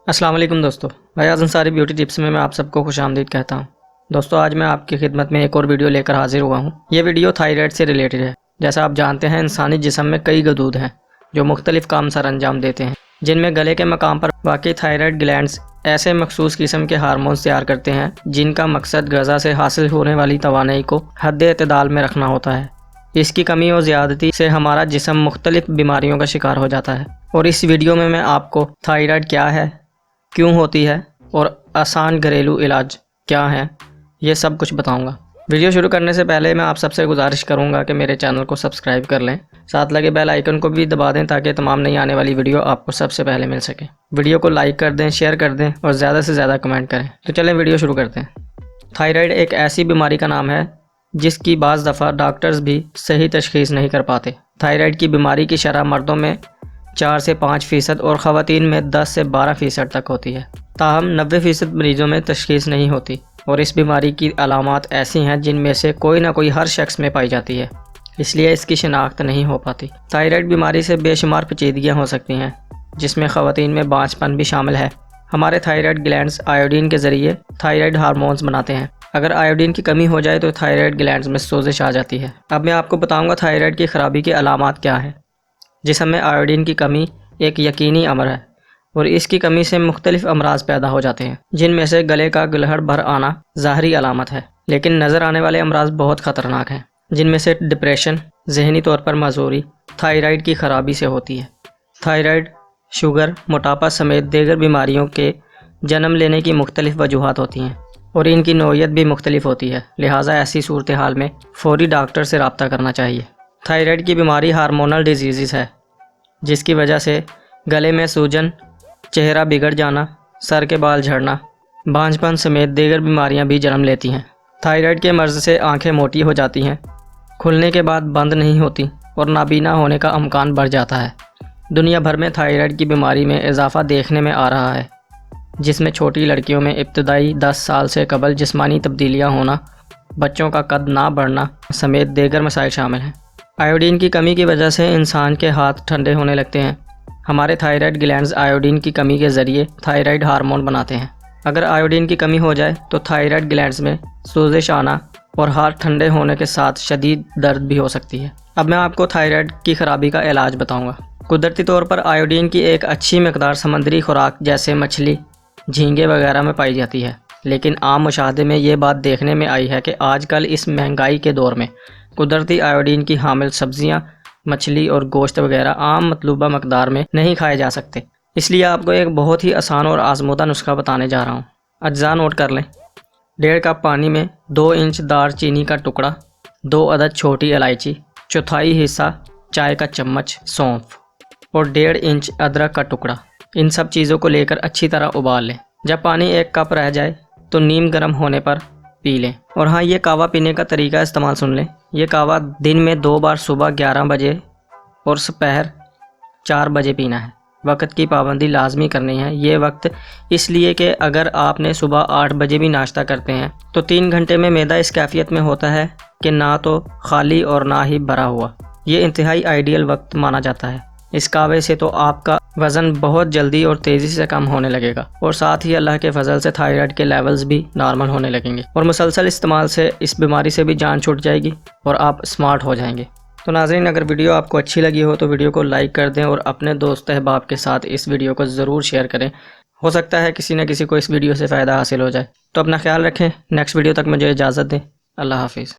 السلام علیکم دوستو، ریاض انصاری بیوٹی ٹپس میں آپ سب کو خوش آمدید کہتا ہوں۔ دوستو آج میں آپ کی خدمت میں ایک اور ویڈیو لے کر حاضر ہوا ہوں۔ یہ ویڈیو تھائرائیڈ سے ریلیٹڈ ہے۔ جیسا آپ جانتے ہیں انسانی جسم میں کئی غدود ہیں جو مختلف کام سر انجام دیتے ہیں، جن میں گلے کے مقام پر واقع تھائرائیڈ گلینڈز ایسے مخصوص قسم کے ہارمونز تیار کرتے ہیں جن کا مقصد غذا سے حاصل ہونے والی توانائی کو حد اعتدال میں رکھنا ہوتا ہے۔ اس کی کمی اور زیادتی سے ہمارا جسم مختلف بیماریوں کا شکار ہو جاتا ہے، اور اس ویڈیو میں آپ کو تھائرائیڈ کیا ہے، کیوں ہوتی ہے اور آسان گھریلو علاج کیا ہیں، یہ سب کچھ بتاؤں گا۔ ویڈیو شروع کرنے سے پہلے میں آپ سب سے گزارش کروں گا کہ میرے چینل کو سبسکرائب کر لیں، ساتھ لگے بیل آئیکن کو بھی دبا دیں تاکہ تمام نئی آنے والی ویڈیو آپ کو سب سے پہلے مل سکے۔ ویڈیو کو لائک کر دیں، شیئر کر دیں اور زیادہ سے زیادہ کمنٹ کریں۔ تو چلیں ویڈیو شروع کرتے ہیں۔ تھائرائیڈ ایک ایسی بیماری کا نام ہے جس کی بعض دفعہ ڈاکٹرز بھی صحیح تشخیص نہیں کر پاتے۔ تھائرائیڈ کی بیماری کی شرح مردوں میں 4 سے 5% اور خواتین میں 10 سے 12% تک ہوتی ہے، تاہم 90% مریضوں میں تشخیص نہیں ہوتی، اور اس بیماری کی علامات ایسی ہیں جن میں سے کوئی نہ کوئی ہر شخص میں پائی جاتی ہے، اس لیے اس کی شناخت نہیں ہو پاتی۔ تھائرائیڈ بیماری سے بے شمار پیچیدگیاں ہو سکتی ہیں، جس میں خواتین میں بانجھ پن بھی شامل ہے۔ ہمارے تھائرائیڈ گلینڈز آیوڈین کے ذریعے تھائرائیڈ ہارمونز بناتے ہیں۔ اگر آیوڈین کی کمی ہو جائے تو تھائرائیڈ گلینڈز میں سوزش آ جاتی ہے۔ اب میں آپ کو بتاؤں گا تھائرائیڈ کی خرابی کی علامات کیا ہیں۔ جسم میں آیوڈین کی کمی ایک یقینی امر ہے، اور اس کی کمی سے مختلف امراض پیدا ہو جاتے ہیں، جن میں سے گلے کا گلہڑ بھر آنا ظاہری علامت ہے، لیکن نظر آنے والے امراض بہت خطرناک ہیں، جن میں سے ڈپریشن، ذہنی طور پر معذوری تھائرائیڈ کی خرابی سے ہوتی ہے۔ تھائرائیڈ، شوگر، موٹاپا سمیت دیگر بیماریوں کے جنم لینے کی مختلف وجوہات ہوتی ہیں، اور ان کی نوعیت بھی مختلف ہوتی ہے، لہٰذا ایسی صورتحال میں فوری ڈاکٹر سے رابطہ کرنا چاہیے۔ تھائرائیڈ کی بیماری ہارمونل ڈیزیز ہے، جس کی وجہ سے گلے میں سوجن، چہرہ بگڑ جانا، سر کے بال جھڑنا، بانجھ پن سمیت دیگر بیماریاں بھی جنم لیتی ہیں۔ تھائرائیڈ کے مرض سے آنکھیں موٹی ہو جاتی ہیں، کھلنے کے بعد بند نہیں ہوتی، اور نابینا ہونے کا امکان بڑھ جاتا ہے۔ دنیا بھر میں تھائرائیڈ کی بیماری میں اضافہ دیکھنے میں آ رہا ہے، جس میں چھوٹی لڑکیوں میں ابتدائی 10 سال سے قبل جسمانی تبدیلیاں ہونا، بچوں کا قد نہ بڑھنا سمیت دیگر مسائل شامل ہیں۔ آیوڈین کی کمی کی وجہ سے انسان کے ہاتھ ٹھنڈے ہونے لگتے ہیں۔ ہمارے تھائرائیڈ گلینڈز آیوڈین کی کمی کے ذریعے تھائرائیڈ ہارمون بناتے ہیں۔ اگر آیوڈین کی کمی ہو جائے تو تھائرائیڈ گلینڈز میں سوزش آنا اور ہاتھ ٹھنڈے ہونے کے ساتھ شدید درد بھی ہو سکتی ہے۔ اب میں آپ کو تھائرائیڈ کی خرابی کا علاج بتاؤں گا۔ قدرتی طور پر آیوڈین کی ایک اچھی مقدار سمندری خوراک جیسے مچھلی، جھینگے وغیرہ میں پائی جاتی ہے، لیکن عام مشاہدے میں یہ بات دیکھنے میں آئی ہے کہ آج کل اس مہنگائی کے دور میں قدرتی آیوڈین کی حامل سبزیاں، مچھلی اور گوشت وغیرہ عام مطلوبہ مقدار میں نہیں کھائے جا سکتے۔ اس لیے آپ کو ایک بہت ہی آسان اور آزمودہ نسخہ بتانے جا رہا ہوں۔ اجزاء نوٹ کر لیں۔ 1.5 کپ پانی میں 2 انچ دار چینی کا ٹکڑا، 2 عدد چھوٹی الائچی، 1/4 حصہ چائے کا چمچ سونف، اور 1.5 انچ ادرک کا ٹکڑا۔ ان سب چیزوں کو لے کر اچھی طرح ابال لیں۔ جب پانی 1 کپ رہ جائے تو نیم گرم ہونے پر پی لیں۔ اور ہاں، یہ کہوہ پینے کا طریقہ استعمال سن لیں۔ یہ کہوہ دن میں 2 بار صبح 11 بجے اور دوپہر 4 بجے پینا ہے۔ وقت کی پابندی لازمی کرنی ہے۔ یہ وقت اس لیے کہ اگر آپ نے صبح 8 بجے بھی ناشتہ کرتے ہیں تو 3 گھنٹے میں معدہ اس کیفیت میں ہوتا ہے کہ نہ تو خالی اور نہ ہی بھرا ہوا۔ یہ انتہائی آئیڈیل وقت مانا جاتا ہے۔ اس کہوے سے تو آپ کا وزن بہت جلدی اور تیزی سے کم ہونے لگے گا، اور ساتھ ہی اللہ کے فضل سے تھائرائیڈ کے لیولز بھی نارمل ہونے لگیں گے، اور مسلسل استعمال سے اس بیماری سے بھی جان چھوٹ جائے گی اور آپ اسمارٹ ہو جائیں گے۔ تو ناظرین، اگر ویڈیو آپ کو اچھی لگی ہو تو ویڈیو کو لائک کر دیں، اور اپنے دوست احباب کے ساتھ اس ویڈیو کو ضرور شیئر کریں۔ ہو سکتا ہے کسی نہ کسی کو اس ویڈیو سے فائدہ حاصل ہو جائے۔ تو اپنا خیال رکھیں۔ نیکسٹ ویڈیو تک مجھے اجازت دیں۔ اللہ حافظ۔